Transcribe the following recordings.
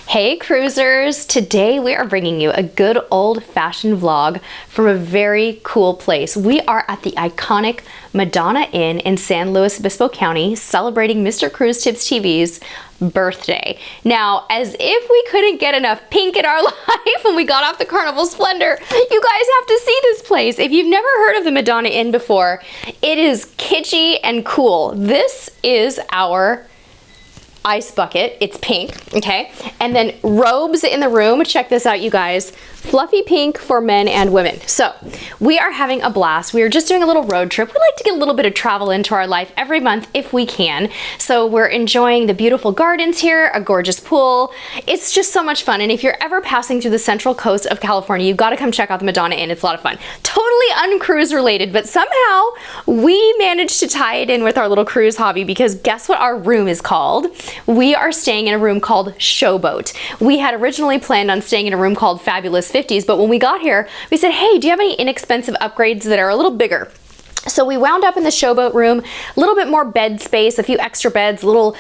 Hey cruisers! Today we are bringing you a good old-fashioned vlog from a very cool place. We are at the iconic Madonna Inn in San Luis Obispo County celebrating Mr. Cruise Tips TV's birthday. Now, as if we couldn't get enough pink in our life when we got off the Carnival Splendor, you guys have to see this place. If you've never heard of the Madonna Inn before, it is kitschy and cool. This is our ice bucket. It's pink, okay? And then robes in the room. Check this out, you guys. Fluffy pink for men and women. So we are having a blast. We are just doing a little road trip. We like to get a little bit of travel into our life every month if we can. So we're enjoying the beautiful gardens here, a gorgeous pool. It's just so much fun. And if you're ever passing through the central coast of California, you've got to come check out the Madonna Inn. It's a lot of fun. Totally uncruise related, but somehow we managed to tie it in with our little cruise hobby because guess what our room is called? We are staying in a room called Showboat. We had originally planned on staying in a room called Fabulous 50s, but when we got here, we said, hey, do you have any inexpensive upgrades that are a little bigger? So we wound up in the Showboat room, a little bit more bed space, a few extra beds, little,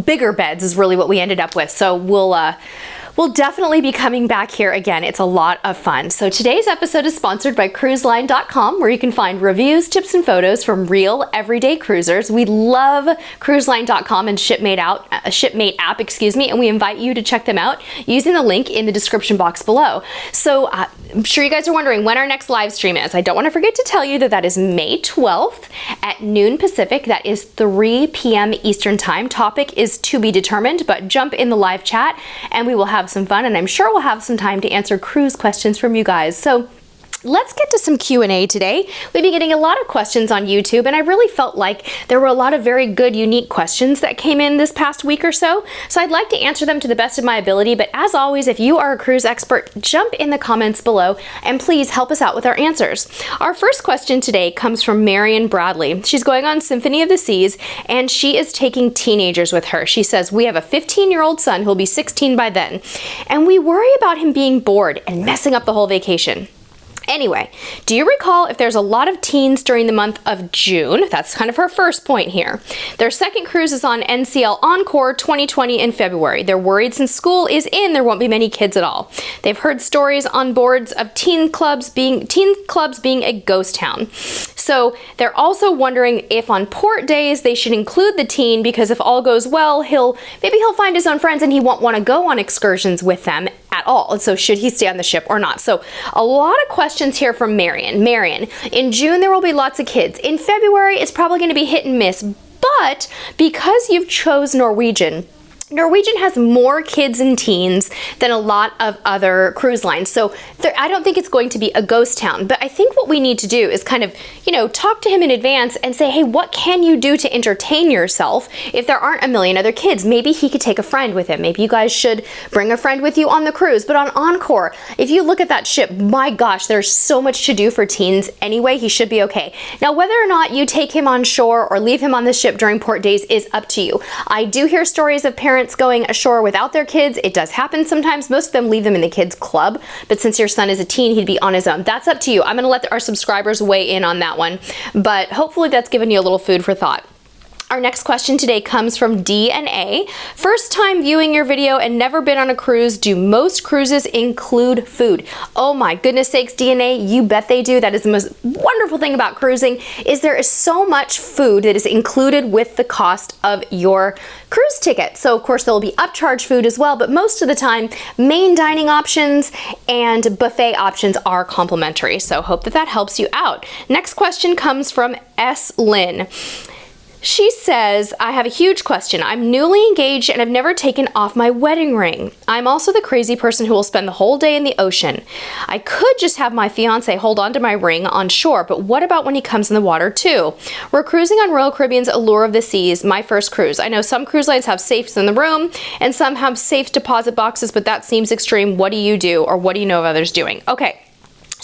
bigger beds is really what we ended up with. So we'll definitely be coming back here again. It's a lot of fun. So today's episode is sponsored by cruiseline.com, where you can find reviews, tips, and photos from real everyday cruisers. We love cruiseline.com and Shipmate app, and we invite you to check them out using the link in the description box below. So I'm sure you guys are wondering when our next live stream is. I don't want to forget to tell you that that is May 12th at noon Pacific. That is 3 p.m. Eastern time. Topic is to be determined, but jump in the live chat and we will have some fun, and I'm sure we'll have some time to answer cruise questions from you guys. So let's get to some Q&A today. We've been getting a lot of questions on YouTube, and I really felt like there were a lot of very good, unique questions that came in this past week or so. So I'd like to answer them to the best of my ability, but as always, if you are a cruise expert, jump in the comments below and please help us out with our answers. Our first question today comes from Marion Bradley. She's going on Symphony of the Seas, and she is taking teenagers with her. She says, we have a 15-year-old son who'll be 16 by then, and we worry about him being bored and messing up the whole vacation. Anyway, do you recall if there's a lot of teens during the month of June? That's kind of her first point here. Their second cruise is on NCL Encore 2020 in February. They're worried since school is in, there won't be many kids at all. They've heard stories on boards of teen clubs being a ghost town. So they're also wondering if on port days they should include the teen, because if all goes well, maybe he'll find his own friends and he won't want to go on excursions with them at all. And so should he stay on the ship or not? So a lot of questions here from Marion. Marion, in June there will be lots of kids. In February it's probably going to be hit and miss, but because you've chose Norwegian has more kids and teens than a lot of other cruise lines. So I don't think it's going to be a ghost town, but I think what we need to do is kind of, talk to him in advance and say, hey, what can you do to entertain yourself if there aren't a million other kids? Maybe he could take a friend with him. Maybe you guys should bring a friend with you on the cruise. But on Encore, if you look at that ship, my gosh, there's so much to do for teens anyway. He should be okay. Now, whether or not you take him on shore or leave him on the ship during port days is up to you. I do hear stories of parents going ashore without their kids. It does happen sometimes. Most of them leave them in the kids club, but since your son is a teen, he'd be on his own. That's up to you. I'm going to let our subscribers weigh in on that one, but hopefully that's given you a little food for thought. Our next question today comes from DNA. First time viewing your video and never been on a cruise. Do most cruises include food? Oh my goodness sakes, DNA, you bet they do. That is the most wonderful thing about cruising, is there is so much food that is included with the cost of your cruise ticket. So of course there will be upcharge food as well, but most of the time main dining options and buffet options are complimentary. So hope that helps you out. Next question comes from S. Lynn. She says, I have a huge question. I'm newly engaged and I've never taken off my wedding ring. I'm also the crazy person who will spend the whole day in the ocean. I could just have my fiance hold on to my ring on shore, but what about when he comes in the water too? We're cruising on Royal Caribbean's Allure of the Seas, my first cruise. I know some cruise lines have safes in the room and some have safe deposit boxes, but that seems extreme. What do you do, or what do you know of others doing? Okay.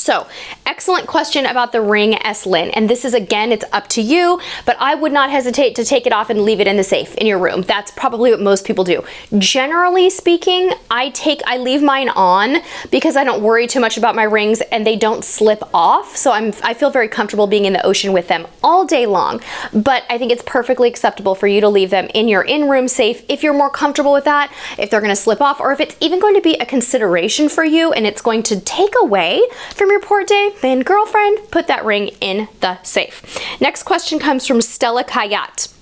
So, excellent question about the Ring S Lin, and this is, again, it's up to you, but I would not hesitate to take it off and leave it in the safe in your room. That's probably what most people do. Generally speaking, I leave mine on because I don't worry too much about my rings and they don't slip off, so I feel very comfortable being in the ocean with them all day long. But I think it's perfectly acceptable for you to leave them in your in-room safe if you're more comfortable with that, if they're gonna slip off, or if it's even going to be a consideration for you and it's going to take away from your port day, then girlfriend, put that ring in the safe. Next question comes from Stella Kayat.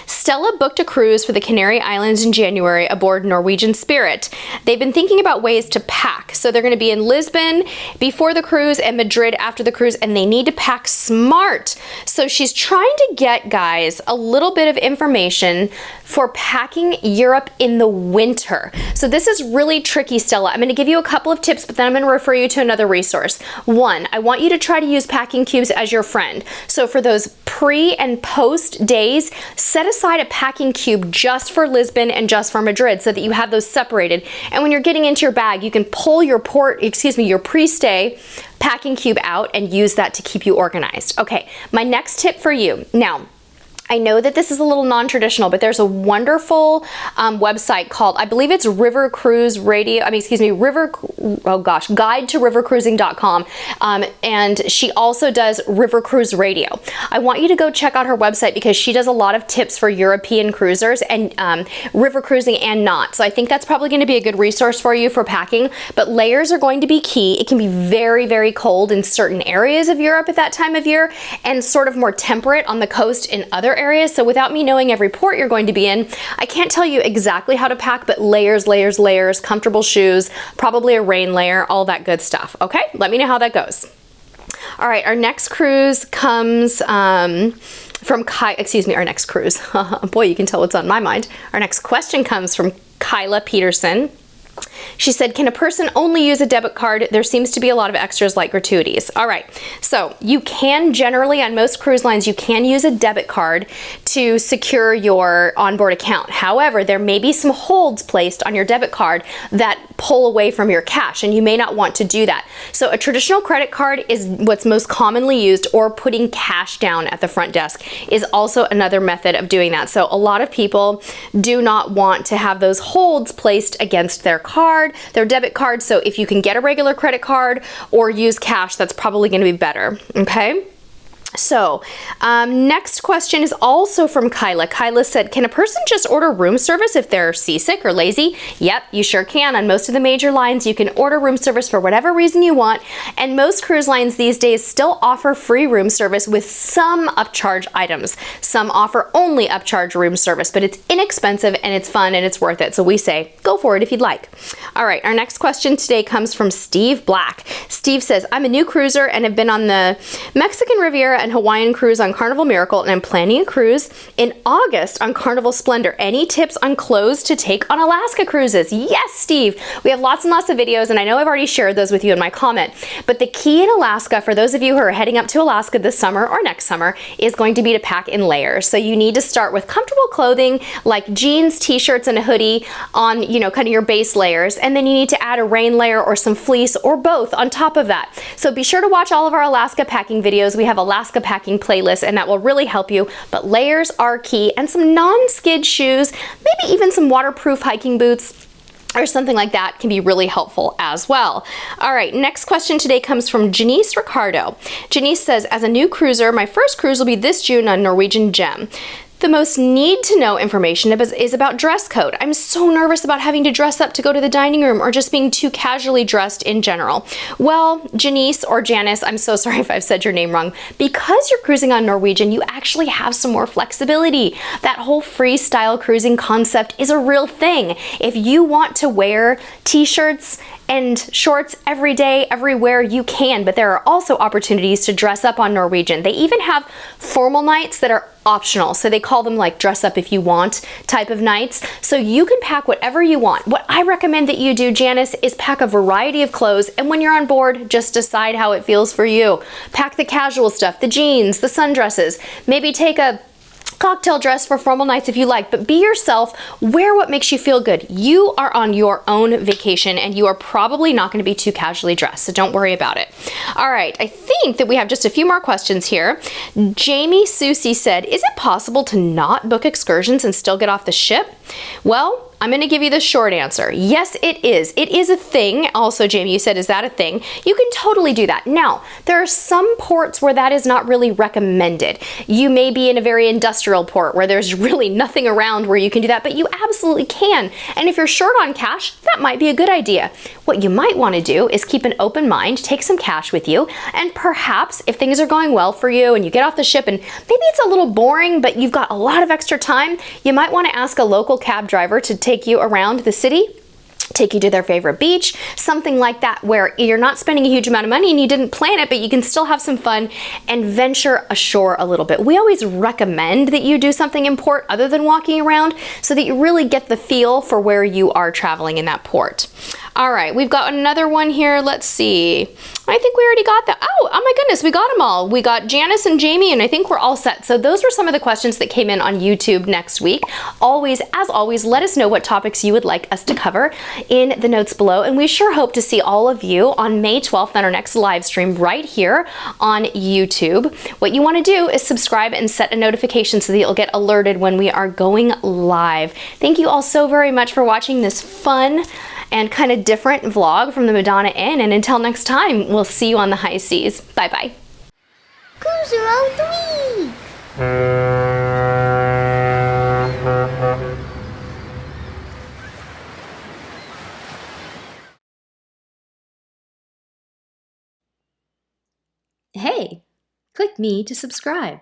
Stella booked a cruise for the Canary Islands in January aboard Norwegian Spirit. They've been thinking about ways to pack. So they're going to be in Lisbon before the cruise and Madrid after the cruise, and they need to pack smart. So she's trying to get, guys, a little bit of information for packing Europe in the winter. So this is really tricky, Stella. I'm going to give you a couple of tips, but then I'm going to refer you to another resource. One, I want you to try to use packing cubes as your friend. So for those pre and post days, set aside a packing cube just for Lisbon and just for Madrid so that you have those separated. And when you're getting into your bag, you can pull your your pre-stay packing cube out and use that to keep you organized. Okay, my next tip for you. Now, I know that this is a little non-traditional, but there's a wonderful website called, I believe it's River Cruise Radio, Guide to rivercruising.com. And she also does River Cruise Radio. I want you to go check out her website because she does a lot of tips for European cruisers and river cruising and not. So I think that's probably going to be a good resource for you for packing, but layers are going to be key. It can be very, very cold in certain areas of Europe at that time of year and sort of more temperate on the coast in other areas. So without me knowing every port you're going to be in, I can't tell you exactly how to pack, but layers, layers, layers, comfortable shoes, probably a rain layer, all that good stuff. Okay, let me know how that goes. All right, our next cruise comes our next cruise. Boy, you can tell what's on my mind. Our next question comes from Kyla Peterson. She said, can a person only use a debit card? There seems to be a lot of extras like gratuities. All right, so you can generally, on most cruise lines, you can use a debit card to secure your onboard account. However, there may be some holds placed on your debit card that pull away from your cash, and you may not want to do that. So a traditional credit card is what's most commonly used, or putting cash down at the front desk is also another method of doing that. So a lot of people do not want to have those holds placed against their card, their debit card. So if you can get a regular credit card or use cash, that's probably going to be better. Okay. So, next question is also from Kyla. Kyla said, can a person just order room service if they're seasick or lazy? Yep, you sure can. On most of the major lines, you can order room service for whatever reason you want. And most cruise lines these days still offer free room service with some upcharge items. Some offer only upcharge room service, but it's inexpensive and it's fun and it's worth it. So we say, go for it if you'd like. All right, our next question today comes from Steve Black. Steve says, I'm a new cruiser and have been on the Mexican Riviera and Hawaiian cruise on Carnival Miracle, and I'm planning a cruise in August on Carnival Splendor. Any tips on clothes to take on Alaska cruises? Yes, Steve. We have lots and lots of videos, and I know I've already shared those with you in my comment. But the key in Alaska, for those of you who are heading up to Alaska this summer or next summer, is going to be to pack in layers. So you need to start with comfortable clothing like jeans, t-shirts, and a hoodie on, kind of your base layers. And then you need to add a rain layer or some fleece or both on top of that. So be sure to watch all of our Alaska packing videos. We have Alaska packing playlist, and that will really help you. But layers are key, and some non-skid shoes, maybe even some waterproof hiking boots or something like that can be really helpful as well. All right, next question today comes from Janice Ricardo. Janice says, as a new cruiser, my first cruise will be this June on Norwegian Gem. The most need-to-know information is about dress code. I'm so nervous about having to dress up to go to the dining room or just being too casually dressed in general. Well, Janice or Janice, I'm so sorry if I've said your name wrong. Because you're cruising on Norwegian, you actually have some more flexibility. That whole freestyle cruising concept is a real thing. If you want to wear t-shirts and shorts every day, everywhere, you can, but there are also opportunities to dress up on Norwegian. They even have formal nights that are optional. So they call them like dress up if you want type of nights. So you can pack whatever you want. What I recommend that you do, Janice, is pack a variety of clothes, and when you're on board, just decide how it feels for you. Pack the casual stuff, the jeans, the sundresses, maybe take a cocktail dress for formal nights if you like, but be yourself, wear what makes you feel good. You are on your own vacation and you are probably not going to be too casually dressed, so don't worry about it. All right, I think that we have just a few more questions here. Jamie Susie said, is it possible to not book excursions and still get off the ship? Well, I'm going to give you the short answer. Yes, it is. It is a thing. Also, Jamie, you said, is that a thing? You can totally do that. Now, there are some ports where that is not really recommended. You may be in a very industrial port where there's really nothing around where you can do that, but you absolutely can. And if you're short on cash, that might be a good idea. What you might want to do is keep an open mind, take some cash with you, and perhaps if things are going well for you and you get off the ship and maybe it's a little boring, but you've got a lot of extra time, you might want to ask a local cab driver to take you around the city, take you to their favorite beach, something like that where you're not spending a huge amount of money and you didn't plan it, but you can still have some fun and venture ashore a little bit. We always recommend that you do something in port other than walking around so that you really get the feel for where you are traveling in that port. All right, we've got another one here. Let's see. I think we already got that. Oh my goodness, we got them all. We got Janice and Jamie, and I think we're all set. So those were some of the questions that came in on YouTube next week. As always, let us know what topics you would like us to cover in the notes below. And we sure hope to see all of you on May 12th on our next live stream right here on YouTube. What you want to do is subscribe and set a notification so that you'll get alerted when we are going live. Thank you all so very much for watching this fun and kind of different vlog from the Madonna Inn. And until next time, we'll see you on the high seas. Bye-bye. Cruise around the week. Hey, click me to subscribe.